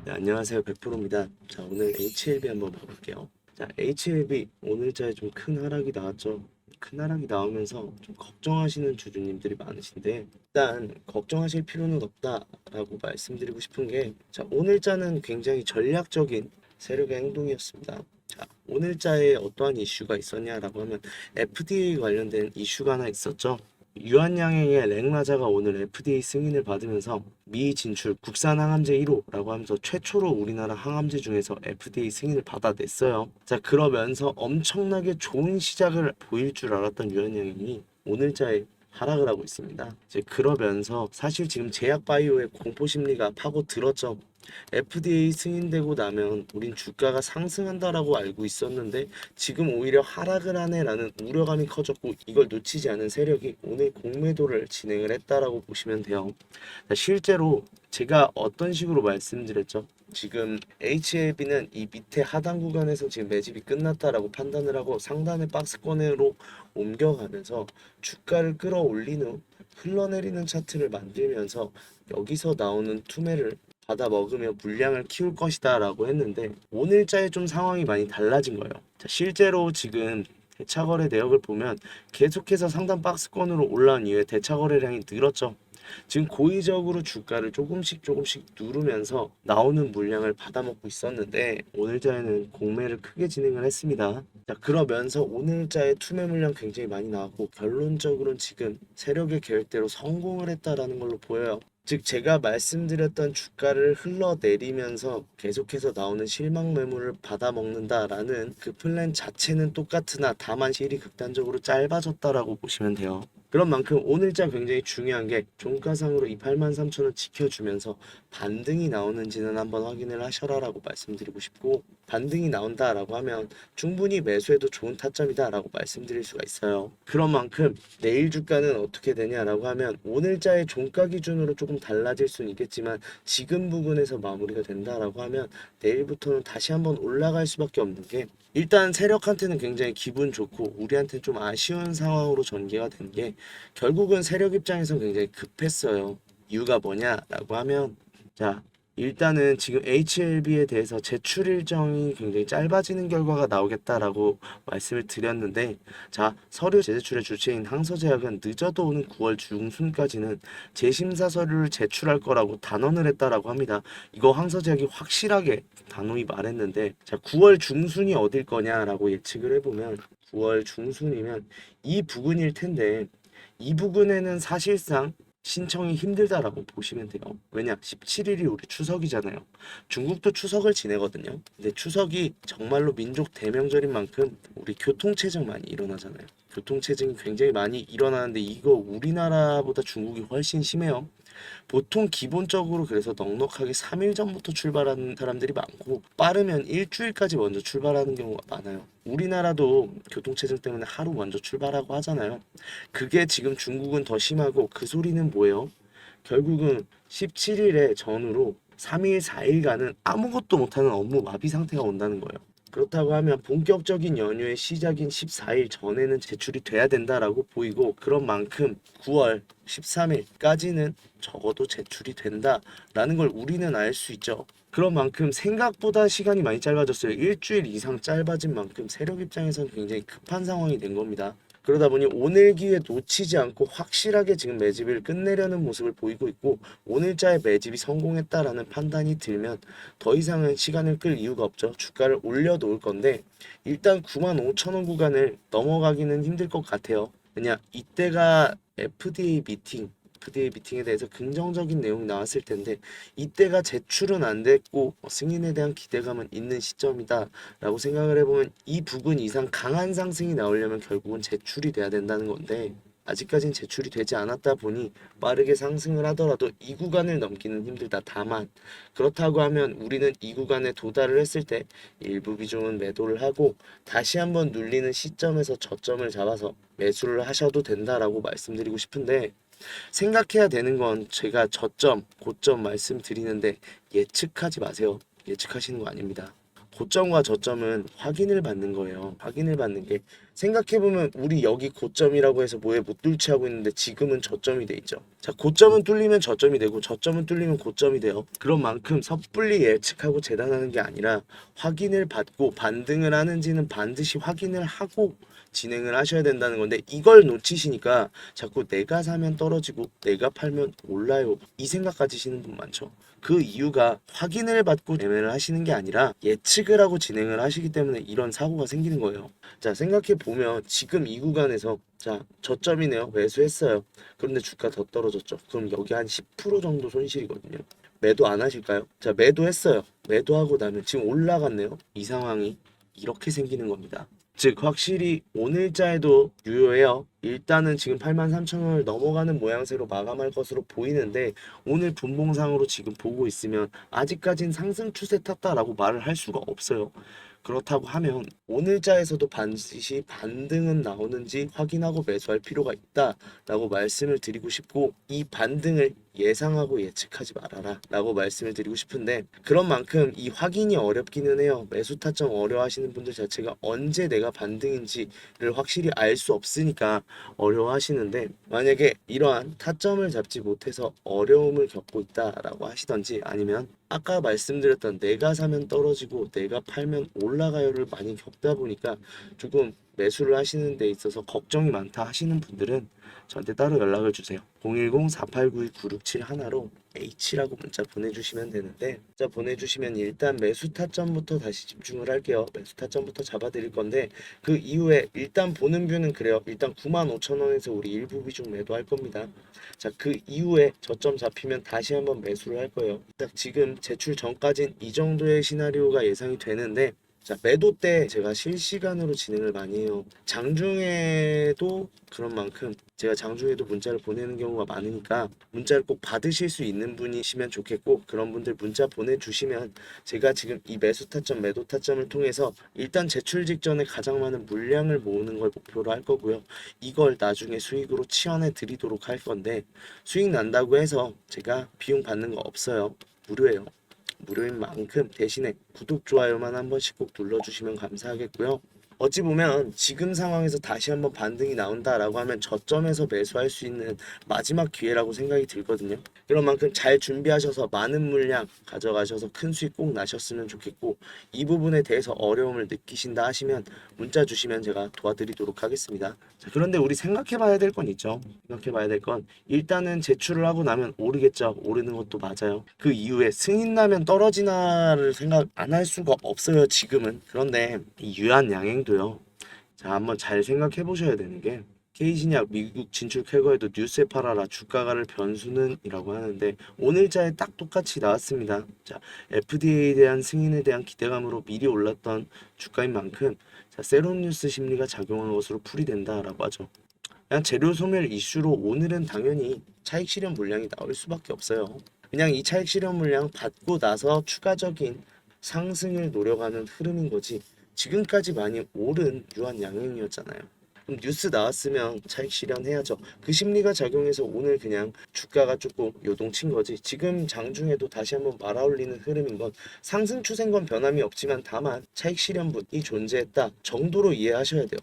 네, 안녕하세요. 100%입니다. 자, 오늘 HLB 한번 봐볼게요. 자, HLB 오늘자에 좀 큰 하락이 나왔죠. 큰 하락이 나오면서 좀 걱정하시는 주주님들이 많으신데 일단 걱정하실 필요는 없다라고 말씀드리고 싶은 게 자, 오늘자는 굉장히 전략적인 세력의 행동이었습니다. 자, 오늘자에 어떠한 이슈가 있었냐라고 하면 FDA 관련된 이슈가 하나 있었죠. 유한양행의 랭라자가 오늘 FDA 승인을 받으면서 미 진출 국산 항암제 1호라고 하면서 최초로 우리나라 항암제 중에서 FDA 승인을 받아냈어요. 자, 그러면서 엄청나게 좋은 시작을 보일 줄 알았던 유한양행이 오늘자에 하락을 하고 있습니다. 이제 그러면서 사실 지금 제약바이오의 공포 심리가 파고들었죠. FDA 승인되고 나면 우린 주가가 상승한다라고 알고 있었는데 지금 오히려 하락을 하네라는 우려감이 커졌고 이걸 놓치지 않은 세력이 오늘 공매도를 진행을 했다라고 보시면 돼요. 실제로 제가 어떤 식으로 말씀드렸죠? 지금 HLB는 이 밑에 하단 구간에서 지금 매집이 끝났다라고 판단을 하고 상단의 박스권으로 옮겨가면서 주가를 끌어올린 후 흘러내리는 차트를 만들면서 여기서 나오는 투매를 받아 먹으며 물량을 키울 것이다 라고 했는데 오늘자에 좀 상황이 많이 달라진 거예요. 자, 실제로 지금 대차거래 내역을 보면 계속해서 상단 박스권으로 올라온 이후에 대차거래량이 늘었죠. 지금 고의적으로 주가를 조금씩 누르면서 나오는 물량을 받아먹고 있었는데 오늘자에는 공매를 크게 진행을 했습니다. 자, 그러면서 오늘자의 투매 물량 굉장히 많이 나왔고 결론적으로는 지금 세력의 계획대로 성공을 했다라는 걸로 보여요. 즉 제가 말씀드렸던 주가를 흘러내리면서 계속해서 나오는 실망 매물을 받아먹는다라는 그 플랜 자체는 똑같으나 다만 실이 극단적으로 짧아졌다라고 보시면 돼요. 그런 만큼 오늘자 굉장히 중요한 게 종가상으로 이 83,000원 지켜주면서 반등이 나오는지는 한번 확인을 하셔라라고 말씀드리고 싶고 반등이 나온다라고 하면 충분히 매수해도 좋은 타점이다라고 말씀드릴 수가 있어요. 그런 만큼 내일 주가는 어떻게 되냐라고 하면 오늘자의 종가 기준으로 조금 달라질 수는 있겠지만 지금 부근에서 마무리가 된다라고 하면 내일부터는 다시 한번 올라갈 수밖에 없는 게 일단 세력한테는 굉장히 기분 좋고 우리한테는 좀 아쉬운 상황으로 전개가 된 게 결국은 세력 입장에서 굉장히 급했어요. 이유가 뭐냐라고 하면 자 일단은 지금 HLB에 대해서 제출 일정이 굉장히 짧아지는 결과가 나오겠다라고 말씀을 드렸는데 자 서류 재제출의 주체인 항서제약은 늦어도 오는 9월 중순까지는 재심사 서류를 제출할 거라고 단언을 했다라고 합니다. 이거 항서제약이 확실하게 단호히 말했는데 자 9월 중순이 어딜 거냐라고 예측을 해보면 9월 중순이면 이 부근일 텐데 이 부근에는 사실상 신청이 힘들다라고 보시면 돼요. 왜냐? 17일이 우리 추석이잖아요. 중국도 추석을 지내거든요. 근데 추석이 정말로 민족 대명절인 만큼 우리 교통체증 많이 일어나잖아요. 교통체증이 굉장히 많이 일어나는데 이거 우리나라보다 중국이 훨씬 심해요. 보통 기본적으로 그래서 넉넉하게 3일 전부터 출발하는 사람들이 많고 빠르면 일주일까지 먼저 출발하는 경우가 많아요. 우리나라도 교통체증 때문에 하루 먼저 출발하고 하잖아요. 그게 지금 중국은 더 심하고 그 소리는 뭐예요? 결국은 17일에 전후로 3일, 4일간은 아무것도 못하는 업무 마비 상태가 온다는 거예요. 그렇다고 하면 본격적인 연휴의 시작인 14일 전에는 제출이 돼야 된다라고 보이고 그런 만큼 9월 13일까지는 적어도 제출이 된다라는 걸 우리는 알 수 있죠. 그런 만큼 생각보다 시간이 많이 짧아졌어요. 일주일 이상 짧아진 만큼 세력 입장에서는 굉장히 급한 상황이 된 겁니다. 그러다 보니 오늘 기회 놓치지 않고 확실하게 지금 매집을 끝내려는 모습을 보이고 있고 오늘자의 매집이 성공했다라는 판단이 들면 더 이상은 시간을 끌 이유가 없죠. 주가를 올려놓을 건데 일단 95,000원 구간을 넘어가기는 힘들 것 같아요. 왜냐 이때가 FDA 미팅에 대해서 긍정적인 내용이 나왔을 텐데 이때가 제출은 안 됐고 승인에 대한 기대감은 있는 시점이다 라고 생각을 해보면 이 부근 이상 강한 상승이 나오려면 결국은 제출이 돼야 된다는 건데 아직까진 제출이 되지 않았다 보니 빠르게 상승을 하더라도 이 구간을 넘기는 힘들다. 다만 그렇다고 하면 우리는 이 구간에 도달을 했을 때 일부 비중은 매도를 하고 다시 한번 눌리는 시점에서 저점을 잡아서 매수를 하셔도 된다라고 말씀드리고 싶은데 생각해야 되는 건 제가 저점, 고점 말씀드리는데 예측하지 마세요. 예측하시는 거 아닙니다. 고점과 저점은 확인을 받는 거예요. 확인을 받는 게 생각해보면 우리 여기 고점이라고 해서 뭐에 못 뚫지하고 있는데 지금은 저점이 돼 있죠. 자, 고점은 뚫리면 저점이 되고 저점은 뚫리면 고점이 돼요. 그런 만큼 섣불리 예측하고 재단하는 게 아니라 확인을 받고 반등을 하는지는 반드시 확인을 하고 진행을 하셔야 된다는 건데, 이걸 놓치시니까 자꾸 내가 사면 떨어지고 내가 팔면 올라요, 이 생각 가지시는 분 많죠. 그 이유가 확인을 받고 매매를 하시는 게 아니라 예측을 하고 진행을 하시기 때문에 이런 사고가 생기는 거예요. 자, 생각해 보면 지금 이 구간에서, 자, 저점이네요. 매수했어요. 그런데 주가 더 떨어졌죠. 그럼 여기 한 10% 정도 손실이거든요. 매도 안 하실까요? 자, 매도했어요. 매도하고 나면 지금 올라갔네요. 이 상황이 이렇게 생기는 겁니다. 즉 확실히 오늘자에도 유효해요. 일단은 지금 83,000원을 넘어가는 모양새로 마감할 것으로 보이는데, 오늘 분봉상으로 지금 보고 있으면 아직까진 상승 추세 탔다라고 말을 할 수가 없어요. 그렇다고 하면 오늘자에서도 반드시 반등은 나오는지 확인하고 매수할 필요가 있다라고 말씀을 드리고 싶고, 이 반등을 예상하고 예측하지 말아라 라고 말씀을 드리고 싶은데, 그런 만큼 이 확인이 어렵기는 해요. 매수 타점 어려워하시는 분들 자체가 언제 내가 반등인지를 확실히 알 수 없으니까 어려워하시는데, 만약에 이러한 타점을 잡지 못해서 어려움을 겪고 있다라고 하시던지, 아니면 아까 말씀드렸던 내가 사면 떨어지고 내가 팔면 올라가요를 많이 겪다 보니까 조금 매수를 하시는 데 있어서 걱정이 많다 하시는 분들은 저한테 따로 연락을 주세요. 010-4892-9671로 H라고 문자 보내주시면 되는데, 문자 보내주시면 일단 매수 타점부터 다시 집중을 할게요. 매수 타점부터 잡아드릴 건데, 그 이후에 일단 보는 뷰는 그래요. 일단 95,000원에서 우리 일부 비중 매도할 겁니다. 자, 그 이후에 저점 잡히면 다시 한번 매수를 할 거예요. 딱 지금 제출 전까진 이 정도의 시나리오가 예상이 되는데, 자, 매도 때 제가 실시간으로 진행을 많이 해요. 장중에도 그런 만큼 제가 장중에도 문자를 보내는 경우가 많으니까 문자를 꼭 받으실 수 있는 분이시면 좋겠고, 그런 분들 문자 보내주시면 제가 지금 이 매수 타점, 매도 타점을 통해서 일단 제출 직전에 가장 많은 물량을 모으는 걸 목표로 할 거고요. 이걸 나중에 수익으로 치환해 드리도록 할 건데, 수익 난다고 해서 제가 비용 받는 거 없어요. 무료예요. 무료인 만큼 대신에 구독, 좋아요만 한 번씩 꼭 눌러주시면 감사하겠고요. 어찌 보면 지금 상황에서 다시 한번 반등이 나온다라고 하면 저점에서 매수할 수 있는 마지막 기회라고 생각이 들거든요. 그런 만큼 잘 준비하셔서 많은 물량 가져가셔서 큰 수익 꼭 나셨으면 좋겠고, 이 부분에 대해서 어려움을 느끼신다 하시면 문자 주시면 제가 도와드리도록 하겠습니다. 자, 그런데 우리 생각해 봐야 될 건 있죠. 생각해 봐야 될 건, 일단은 제출을 하고 나면 오르겠죠. 오르는 것도 맞아요. 그 이후에 승인 나면 떨어지나를 생각 안 할 수가 없어요, 지금은. 그런데 이 유한 양행도요, 자, 한번 잘 생각해 보셔야 되는 게, K신약 미국 진출 쾌거에도 뉴스에 팔아라 주가가를 변수는 이라고 하는데, 오늘자에 딱 똑같이 나왔습니다. 자, FDA에 대한 승인에 대한 기대감으로 미리 올랐던 주가인 만큼, 자, 세로뉴스 심리가 작용한 것으로 풀이된다라고 하죠. 그냥 재료 소멸 이슈로 오늘은 당연히 차익 실현 물량이 나올 수밖에 없어요. 그냥 이 차익 실현 물량 받고 나서 추가적인 상승을 노려가는 흐름인 거지, 지금까지 많이 오른 유한 양행이었잖아요. 그럼 뉴스 나왔으면 차익 실현해야죠. 그 심리가 작용해서 오늘 그냥 주가가 조금 요동친 거지, 지금 장중에도 다시 한번 말아올리는 흐름인 건, 상승 추세인 건 변함이 없지만 다만 차익 실현분이 존재했다 정도로 이해하셔야 돼요.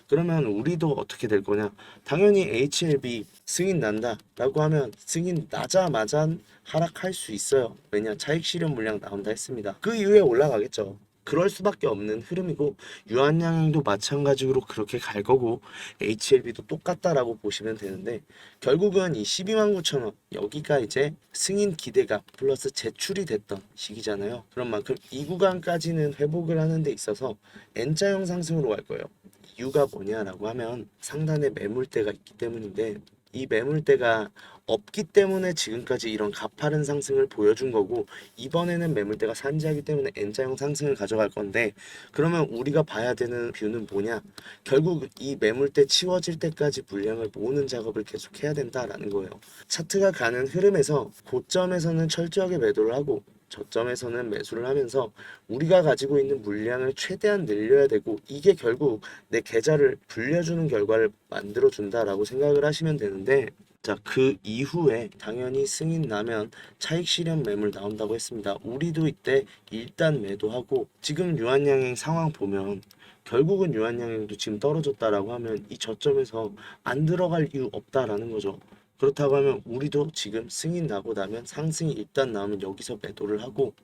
그러면 우리도 어떻게 될 거냐? 당연히 HLB 승인 난다 라고 하면 승인 나자마자 하락할 수 있어요. 왜냐? 차익 실현 물량 나온다 했습니다. 그 이후에 올라가겠죠. 그럴 수밖에 없는 흐름이고, 유한양행도 마찬가지로 그렇게 갈 거고, HLB도 똑같다라고 보시면 되는데, 결국은 이 129,000원 여기가 이제 승인 기대가 플러스 제출이 됐던 시기잖아요. 그런 만큼 이 구간까지는 회복을 하는 데 있어서 N자형 상승으로 갈 거예요. 이유가 뭐냐라고 하면 상단에 매물대가 있기 때문인데, 이 매물대가 없기 때문에 지금까지 이런 가파른 상승을 보여준 거고, 이번에는 매물대가 산지하기 때문에 N자형 상승을 가져갈 건데, 그러면 우리가 봐야 되는 뷰는 뭐냐? 결국 이 매물대 치워질 때까지 물량을 모으는 작업을 계속 해야 된다라는 거예요. 차트가 가는 흐름에서 고점에서는 철저하게 매도를 하고 저점에서는 매수를 하면서 우리가 가지고 있는 물량을 최대한 늘려야 되고, 이게 결국 내 계좌를 불려주는 결과를 만들어 준다라고 생각을 하시면 되는데, 자, 그 이후에 당연히 승인 나면 차익 실현 매물 나온다고 했습니다. 우리도 이때 일단 매도하고, 지금 유한양행 상황 보면 결국은 유한양행도 지금 떨어졌다라고 하면 이 저점에서 안 들어갈 이유 없다라는 거죠. 그렇다고 하면 우리도 지금 승인 나고 나면 상승이 일단 나오면 여기서 매도를 하고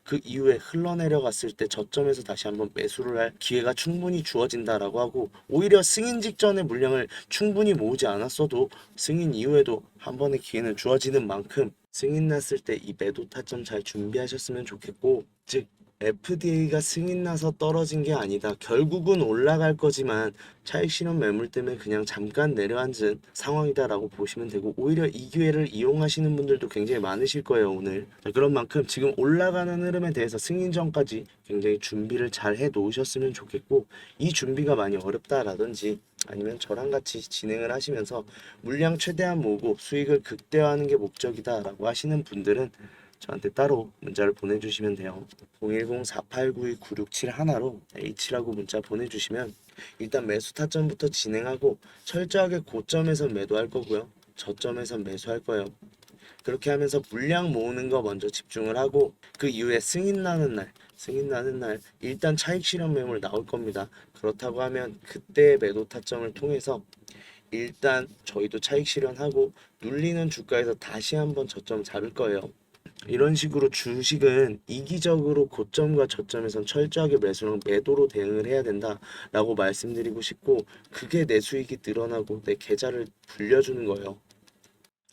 그 이후에 흘러내려갔을 때 저점에서 다시 한번 매수를 할 기회가 충분히 주어진다라고 하고, 오히려 승인 직전에 물량을 충분히 모으지 않았어도 승인 이후에도 한 번의 기회는 주어지는 만큼 승인 났을 때 이 매도 타점 잘 준비하셨으면 좋겠고, 즉 FDA가 승인 나서 떨어진 게 아니다, 결국은 올라갈 거지만 차익 실현 매물 때문에 그냥 잠깐 내려앉은 상황이다라고 보시면 되고, 오히려 이 기회를 이용하시는 분들도 굉장히 많으실 거예요 오늘. 자, 그런 만큼 지금 올라가는 흐름에 대해서 승인 전까지 굉장히 준비를 잘 해 놓으셨으면 좋겠고, 이 준비가 많이 어렵다라든지 아니면 저랑 같이 진행을 하시면서 물량 최대한 모으고 수익을 극대화하는 게 목적이다라고 하시는 분들은 저한테 따로 문자를 보내주시면 돼요. 010-4892-9671로 H라고 문자 보내주시면 일단 매수 타점부터 진행하고 철저하게 고점에서 매도할 거고요, 저점에서 매수할 거예요. 그렇게 하면서 물량 모으는 거 먼저 집중을 하고, 그 이후에 승인 나는 날 일단 차익 실현 매물 나올 겁니다. 그렇다고 하면 그때 매도 타점을 통해서 일단 저희도 차익 실현하고 눌리는 주가에서 다시 한번 저점 잡을 거예요. 이런 식으로 주식은 이기적으로 고점과 저점에선 철저하게 매수랑 매도로 대응을 해야 된다라고 말씀드리고 싶고, 그게 내 수익이 늘어나고 내 계좌를 불려주는 거예요.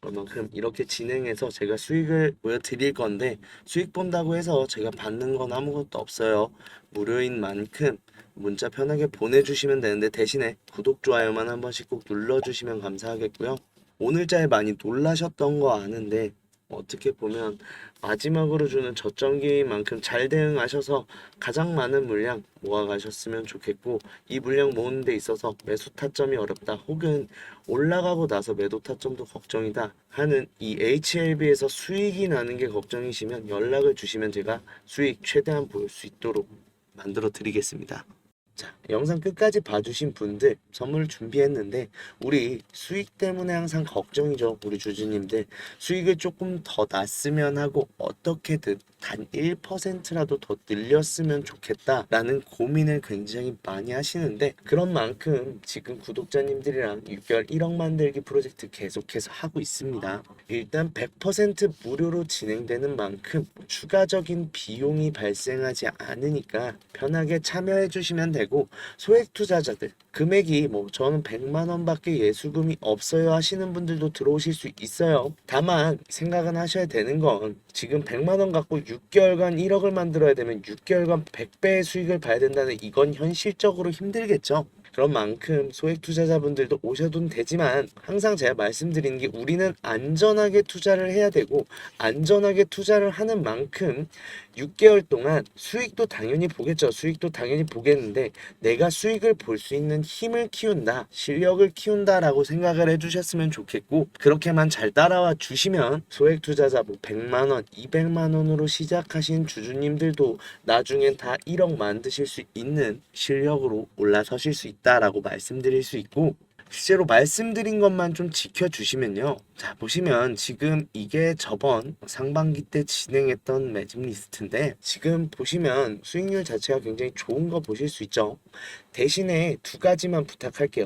그만큼 이렇게 진행해서 제가 수익을 보여드릴 건데, 수익 본다고 해서 제가 받는 건 아무것도 없어요. 무료인 만큼 문자 편하게 보내주시면 되는데, 대신에 구독, 좋아요만 한 번씩 꼭 눌러주시면 감사하겠고요. 오늘자에 많이 놀라셨던 거 아는데 어떻게 보면 마지막으로 주는 저점 기회만큼 잘 대응하셔서 가장 많은 물량 모아가셨으면 좋겠고, 이 물량 모으는 데 있어서 매수 타점이 어렵다, 혹은 올라가고 나서 매도 타점도 걱정이다 하는 이 HLB에서 수익이 나는 게 걱정이시면 연락을 주시면 제가 수익 최대한 볼 수 있도록 만들어 드리겠습니다. 자, 영상 끝까지 봐주신 분들 선물 준비했는데, 우리 수익 때문에 항상 걱정이죠. 우리 주주님들 수익을 조금 더 났으면 하고 어떻게든 단 1%라도 더 늘렸으면 좋겠다라는 고민을 굉장히 많이 하시는데, 그런 만큼 지금 구독자님들이랑 6개월 1억 만들기 프로젝트 계속해서 하고 있습니다. 일단 100% 무료로 진행되는 만큼 추가적인 비용이 발생하지 않으니까 편하게 참여해 주시면 되고, 소액 투자자들 금액이 저는 100만 원밖에 예수금이 없어요 하시는 분들도 들어오실 수 있어요. 다만 생각은 하셔야 되는 건, 지금 100만 원 갖고 6개월간 1억을 만들어야 되면 6개월간 100배의 수익을 봐야 된다는, 이건 현실적으로 힘들겠죠. 그런 만큼 소액 투자자분들도 오셔도 되지만, 항상 제가 말씀드리는 게 우리는 안전하게 투자를 해야 되고, 안전하게 투자를 하는 만큼 6개월 동안 수익도 당연히 보겠죠. 수익도 당연히 보겠는데, 내가 수익을 볼 수 있는 힘을 키운다, 실력을 키운다라고 생각을 해주셨으면 좋겠고, 그렇게만 잘 따라와 주시면 소액 투자자 100만 원, 200만 원으로 시작하신 주주님들도 나중엔 다 1억 만드실 수 있는 실력으로 올라서실 수 있다라고 말씀드릴 수 있고, 실제로 말씀드린 것만 좀 지켜주시면요. 자, 보시면 지금 이게 저번 상반기 때 진행했던 매집 리스트인데, 지금 보시면 수익률 자체가 굉장히 좋은 거 보실 수 있죠. 대신에 두 가지만 부탁할게요.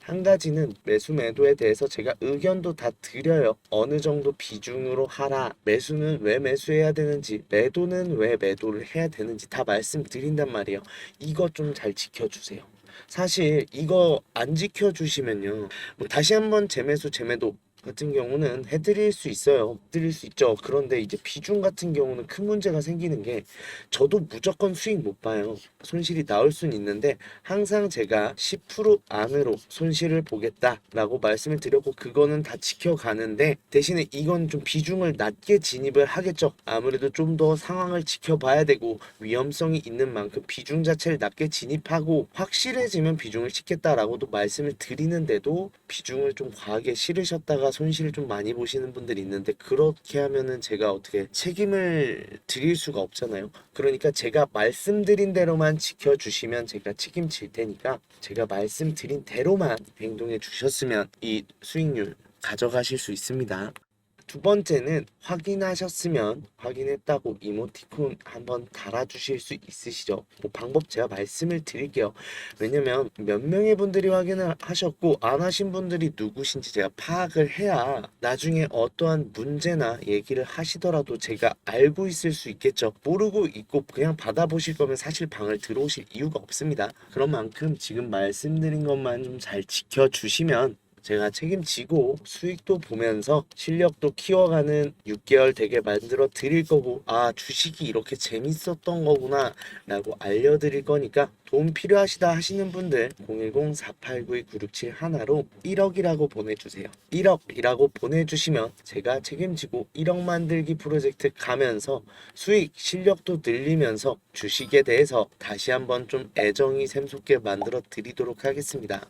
한 가지는 매수 매도에 대해서 제가 의견도 다 드려요. 어느 정도 비중으로 하라, 매수는 왜 매수해야 되는지, 매도는 왜 매도를 해야 되는지 다 말씀드린단 말이에요. 이거 좀 잘 지켜주세요. 사실 이거 안 지켜주시면요, 다시 한번 재매수 재매도 같은 경우는 해드릴 수 있어요. 해드릴 수 있죠. 그런데 이제 비중 같은 경우는 큰 문제가 생기는 게, 저도 무조건 수익 못 봐요. 손실이 나올 수는 있는데 항상 제가 10% 안으로 손실을 보겠다라고 말씀을 드렸고, 그거는 다 지켜가는데, 대신에 이건 좀 비중을 낮게 진입을 하겠죠. 아무래도 좀 더 상황을 지켜봐야 되고, 위험성이 있는 만큼 비중 자체를 낮게 진입하고, 확실해지면 비중을 싣겠다라고도 말씀을 드리는데도 비중을 좀 과하게 실으셨다가 손실을 좀 많이 보시는 분들이 있는데, 그렇게 하면은 제가 어떻게 책임을 드릴 수가 없잖아요. 그러니까 제가 말씀드린 대로만 지켜주시면 제가 책임질 테니까, 제가 말씀드린 대로만 행동해 주셨으면 이 수익률 가져가실 수 있습니다. 두 번째는 확인하셨으면 확인했다고 이모티콘 한번 달아주실 수 있으시죠? 방법 제가 말씀을 드릴게요. 왜냐면 몇 명의 분들이 확인을 하셨고 안 하신 분들이 누구신지 제가 파악을 해야 나중에 어떠한 문제나 얘기를 하시더라도 제가 알고 있을 수 있겠죠. 모르고 있고 그냥 받아보실 거면 사실 방을 들어오실 이유가 없습니다. 그런 만큼 지금 말씀드린 것만 좀 잘 지켜주시면 제가 책임지고 수익도 보면서 실력도 키워가는 6개월 되게 만들어 드릴 거고, 아, 주식이 이렇게 재밌었던 거구나 라고 알려드릴 거니까 도움 필요하시다 하시는 분들 010-4892-9671 하나로 1억이라고 보내주세요. 1억이라고 보내주시면 제가 책임지고 1억 만들기 프로젝트 가면서 수익 실력도 늘리면서 주식에 대해서 다시 한번 좀 애정이 샘솟게 만들어 드리도록 하겠습니다.